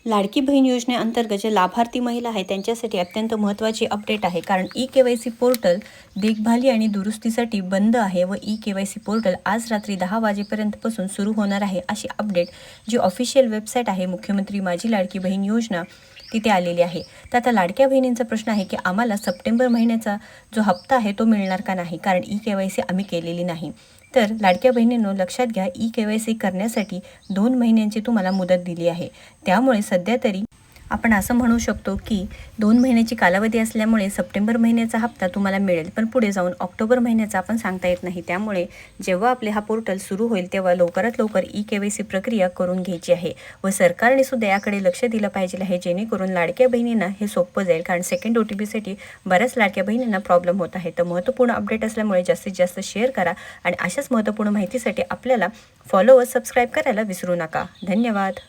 लाडकी बहीण योजनेअंतर्गत जे लाभार्थी महिला आहे त्यांच्यासाठी अत्यंत महत्त्वाची अपडेट आहे, कारण ई-के-वाय-सी पोर्टल देखभाली आणि दुरुस्तीसाठी बंद आहे व ई-के-वाय-सी पोर्टल आज रात्री 10 वाजेपर्यंतपासून सुरू होणार आहे, अशी अपडेट जी ऑफिशियल वेबसाईट आहे मुख्यमंत्री माझी लाडकी बहीण योजना तिथे आलेली आहे. तर आता लाडक्या बहिणींचा प्रश्न आहे की आम्हाला सप्टेंबर महिन्याचा जो हप्ता आहे तो मिळणार का नाही, कारण ई-के-वाय-सी आम्ही केलेली नाही. तर लाडक्या बहिणींनो लक्षात घ्या, ई-के-वाय-सी करण्यासाठी 2 महिन्यांची तुम्हाला मुदत दिली आहे. त्यामुळे सध्या तरी आपण असं म्हणू शकतो की 2 महिन्याची कालावधी असल्यामुळे सप्टेंबर महिन्याचा हप्ता तुम्हाला मिळेल, पण पुढे जाऊन ऑक्टोबर महिन्याचा आपण सांगता येत नाही. त्यामुळे जेव्हा आपले हा पोर्टल सुरू होईल तेव्हा लवकरात लवकर ई-के-वाय-सी प्रक्रिया करून घ्यायची आहे व सरकारने सुद्धा याकडे लक्ष दिलं पाहिजे आहे, जेणेकरून लाडक्या बहिणींना हे सोपं जाईल, कारण सेकंड OTPसाठी बऱ्याच लाडक्या बहिणींना प्रॉब्लेम होत आहे. तर महत्त्वपूर्ण अपडेट असल्यामुळे जास्तीत जास्त शेअर करा आणि अशाच महत्त्वपूर्ण माहितीसाठी आपल्याला फॉलो व सबस्क्राईब करायला विसरू नका. धन्यवाद.